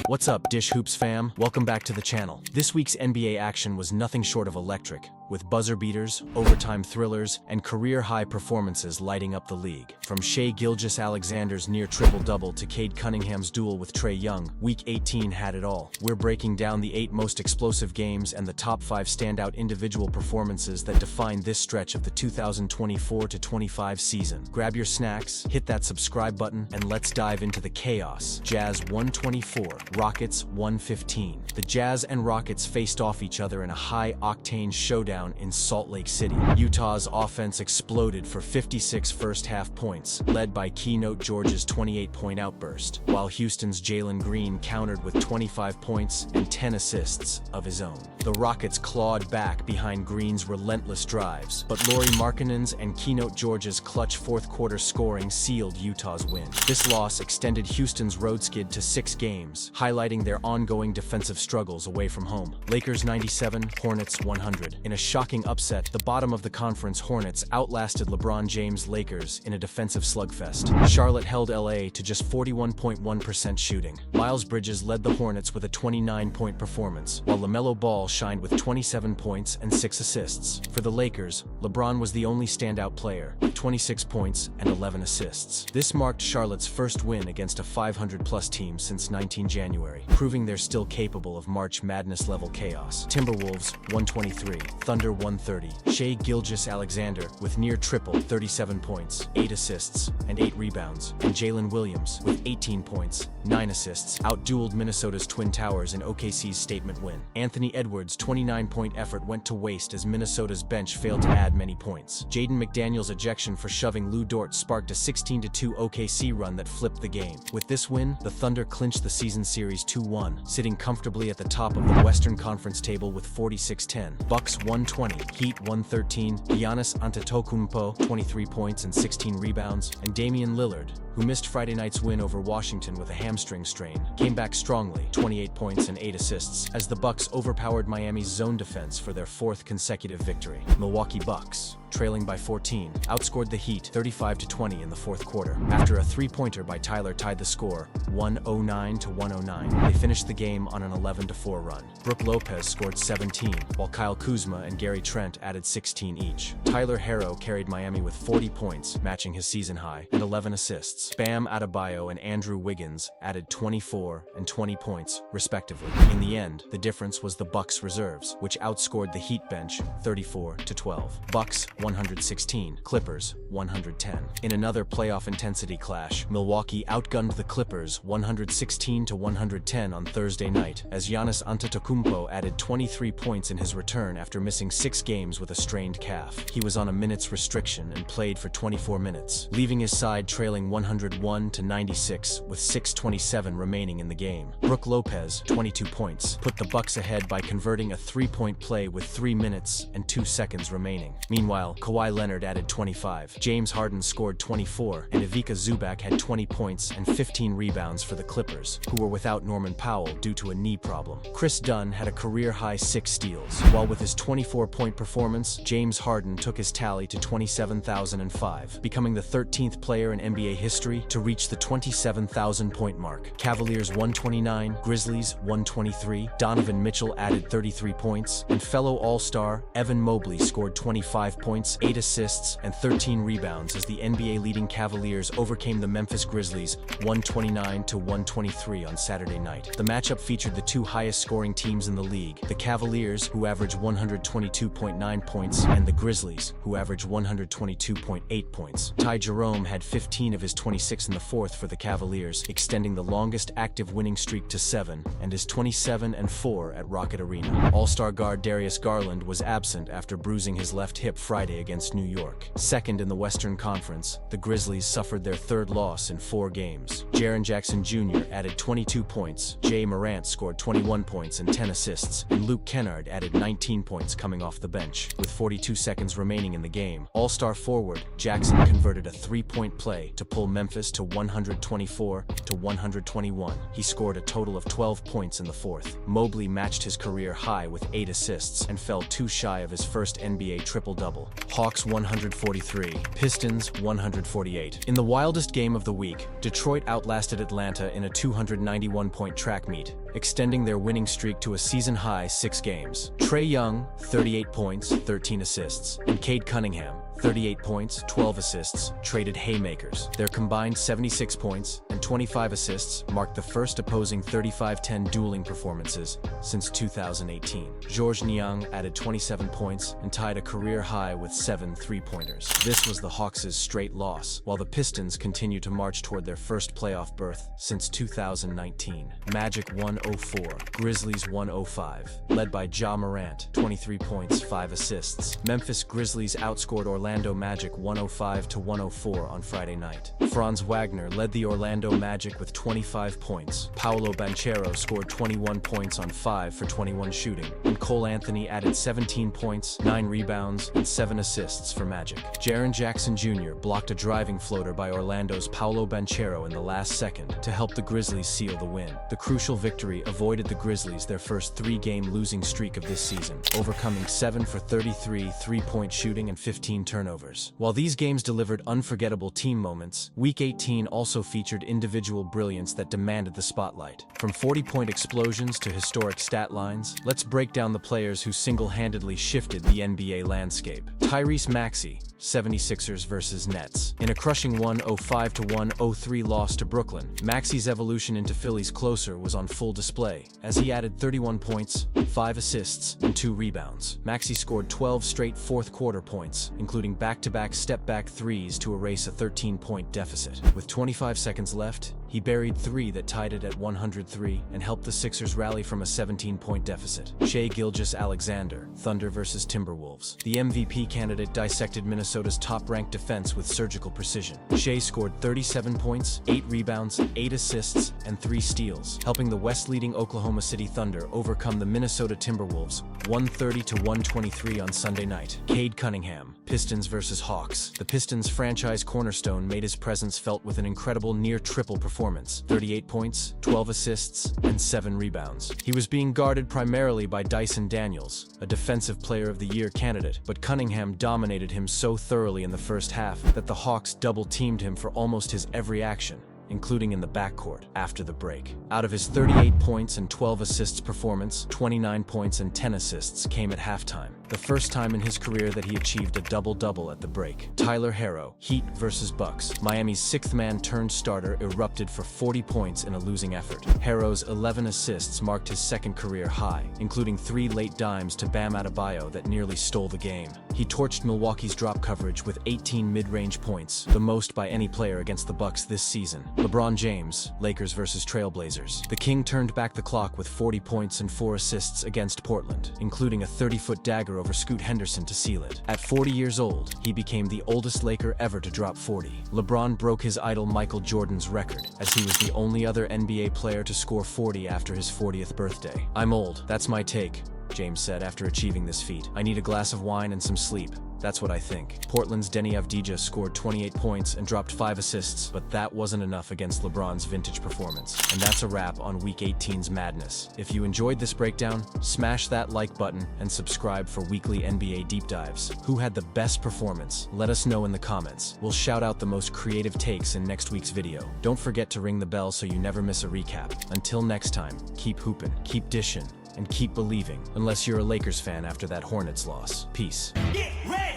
What's up, Dish Hoops fam? Welcome back to the channel. This week's NBA action was nothing short of electric, with buzzer beaters, overtime thrillers, and career-high performances lighting up the league. From Shai Gilgeous-Alexander's near triple-double to Cade Cunningham's duel with Trae Young, Week 18 had it all. We're breaking down the 8 most explosive games and the top 5 standout individual performances that define this stretch of the 2024-25 season. Grab your snacks, hit that subscribe button, and let's dive into the chaos. Jazz 124, Rockets 115. The Jazz and Rockets faced off each other in a high-octane showdown in Salt Lake City. Utah's offense exploded for 56 first-half points, led by Keynote George's 28-point outburst, while Houston's Jalen Green countered with 25 points and 10 assists of his own. The Rockets clawed back behind Green's relentless drives, but Lauri Markkanen's and Keynote George's clutch fourth-quarter scoring sealed Utah's win. This loss extended Houston's road skid to 6 games, highlighting their ongoing defensive struggles away from home. Lakers 97, Hornets 100. In a shocking upset, the bottom of the conference Hornets outlasted LeBron James' Lakers in a defensive slugfest. Charlotte held LA to just 41.1% shooting. Miles Bridges led the Hornets with a 29-point performance, while LaMelo Ball shined with 27 points and 6 assists. For the Lakers, LeBron was the only standout player, with 26 points and 11 assists. This marked Charlotte's first win against a 500-plus team since 19 January, proving they're still capable of March Madness-level chaos. Timberwolves 123, Thunder 130. Shai Gilgeous-Alexander with near triple, 37 points, 8 assists, and 8 rebounds, and Jalen Williams with 18 points, 9 assists, outdueled Minnesota's Twin Towers in OKC's statement win. Anthony Edwards' 29-point effort went to waste as Minnesota's bench failed to add many points. Jaden McDaniels' ejection for shoving Lou Dort sparked a 16-2 OKC run that flipped the game. With this win, the Thunder clinched the season series 2-1, sitting comfortably at the top of the Western Conference table with 46-10. Bucks 120, Heat 113, Giannis Antetokounmpo 23 points and 16 rebounds, and Damian Lillard, who missed Friday night's win over Washington with a hamstring strain, came back strongly, 28 points and 8 assists, as the Bucks overpowered Miami's zone defense for their 4th consecutive victory. Milwaukee Bucks, trailing by 14, outscored the Heat 35-20 in the 4th quarter. After a three-pointer by Tyler tied the score, 109-109, they finished the game on an 11-4 run. Brook Lopez scored 17, while Kyle Kuzma and Gary Trent added 16 each. Tyler Herro carried Miami with 40 points, matching his season high, and 11 assists. Bam Adebayo and Andrew Wiggins added 24 and 20 points, respectively. In the end, the difference was the Bucks reserves, which outscored the Heat bench 34-12. Bucks 116, Clippers 110. In another playoff intensity clash, Milwaukee outgunned the Clippers 116-110 on Thursday night, as Giannis Antetokounmpo added 23 points in his return after missing 6 games with a strained calf. He was on a minutes restriction and played for 24 minutes, leaving his side trailing 101-96 with 6:27 remaining in the game. Brook Lopez, 22 points, put the Bucks ahead by converting a 3-point play with 3 minutes and 2 seconds remaining. Meanwhile, Kawhi Leonard added 25. James Harden scored 24, and Ivica Zubac had 20 points and 15 rebounds for the Clippers, who were without Norman Powell due to a knee problem. Chris Dunn had a career-high 6 steals, while with his 24-point performance, James Harden took his tally to 27,005, becoming the 13th player in NBA history to reach the 27,000-point mark. Cavaliers 129, Grizzlies 123. Donovan Mitchell added 33 points, and fellow All-Star Evan Mobley scored 25 points, 8 assists, and 13 rebounds as the NBA-leading Cavaliers overcame the Memphis Grizzlies 129-123 on Saturday night. The matchup featured the 2 highest-scoring teams in the league, the Cavaliers, who averaged 122.9 points, and the Grizzlies, who averaged 122.8 points. Ty Jerome had 15 of his 26 in the 4th for the Cavaliers, extending the longest active winning streak to 7, and is 27-4 at Rocket Arena. All-Star guard Darius Garland was absent after bruising his left hip Friday against New York. Second in the Western Conference, the Grizzlies suffered their 3rd loss in 4 games. Jaren Jackson Jr. added 22 points, Jay Morant scored 21 points and 10 assists, and Luke Kennard added 19 points coming off the bench. With 42 seconds remaining in the game, All-Star forward Jackson converted a 3-point play to pull Memphis to 124-121. He scored a total of 12 points in the 4th. Mobley matched his career high with 8 assists and fell too shy of his first NBA triple-double. Hawks 143, Pistons 148. In the wildest game of the week, Detroit outlasted Atlanta in a 291-point track meet, extending their winning streak to a season-high 6 games. Trae Young, 38 points, 13 assists, and Cade Cunningham, 38 points, 12 assists, traded haymakers. Their combined 76 points and 25 assists marked the first opposing 35-10 dueling performances since 2018. Georges Niang added 27 points and tied a career high with 7 three-pointers. This was the Hawks' straight loss, while the Pistons continue to march toward their first playoff berth since 2019. Magic 104, Grizzlies 105, led by Ja Morant, 23 points, 5 assists. Memphis Grizzlies outscored Orlando Magic 105-104 on Friday night. Franz Wagner led the Orlando Magic with 25 points. Paolo Banchero scored 21 points on 5 for 21 shooting, and Cole Anthony added 17 points, 9 rebounds, and 7 assists for Magic. Jaren Jackson Jr. blocked a driving floater by Orlando's Paolo Banchero in the last second to help the Grizzlies seal the win. The crucial victory avoided the Grizzlies their first 3-game losing streak of this season, overcoming 7 for 33 three-point shooting and 15 turnovers. While these games delivered unforgettable team moments, Week 18 also featured individual brilliance that demanded the spotlight. From 40-point explosions to historic stat lines, let's break down the players who single-handedly shifted the NBA landscape. Tyrese Maxey, 76ers versus Nets. In a crushing 105-103 loss to Brooklyn, Maxey's evolution into Philly's closer was on full display, as he added 31 points, 5 assists, and 2 rebounds. Maxey scored 12 straight fourth-quarter points, including back-to-back step-back threes to erase a 13-point deficit. With 25 seconds left, he buried 3 that tied it at 103 and helped the Sixers rally from a 17-point deficit. Shai Gilgeous-Alexander, Thunder versus Timberwolves. The MVP candidate dissected Minnesota's top-ranked defense with surgical precision. Shai scored 37 points, 8 rebounds, 8 assists, and 3 steals, helping the West-leading Oklahoma City Thunder overcome the Minnesota Timberwolves 130-123 on Sunday night. Cade Cunningham, Pistons versus Hawks. The Pistons' franchise cornerstone made his presence felt with an incredible near-triple performance: 38 points, 12 assists, and 7 rebounds. He was being guarded primarily by Dyson Daniels, a Defensive Player of the Year candidate, but Cunningham dominated him so thoroughly in the first half that the Hawks double-teamed him for almost his every action, including in the backcourt after the break. Out of his 38 points and 12 assists performance, 29 points and 10 assists came at halftime, the first time in his career that he achieved a double-double at the break. Tyler Herro, Heat versus Bucks. Miami's 6th-man turned starter erupted for 40 points in a losing effort. Herro's 11 assists marked his second career high, including 3 late dimes to Bam Adebayo that nearly stole the game. He torched Milwaukee's drop coverage with 18 mid-range points, the most by any player against the Bucks this season. LeBron James, Lakers versus Trailblazers. The King turned back the clock with 40 points and 4 assists against Portland, including a 30-foot dagger over Scoot Henderson to seal it. At 40 years old, he became the oldest Laker ever to drop 40. LeBron broke his idol Michael Jordan's record, as he was the only other NBA player to score 40 after his 40th birthday. "I'm old, that's my take," James said after achieving this feat. "I need a glass of wine and some sleep. That's what I think." Portland's Deni Avdija scored 28 points and dropped 5 assists, but that wasn't enough against LeBron's vintage performance. And that's a wrap on Week 18's madness. If you enjoyed this breakdown, smash that like button and subscribe for weekly NBA deep dives. Who had the best performance? Let us know in the comments. We'll shout out the most creative takes in next week's video. Don't forget to ring the bell so you never miss a recap. Until next time, keep hooping, keep dishing, and keep believing, unless you're a Lakers fan after that Hornets loss. Peace. Get ready!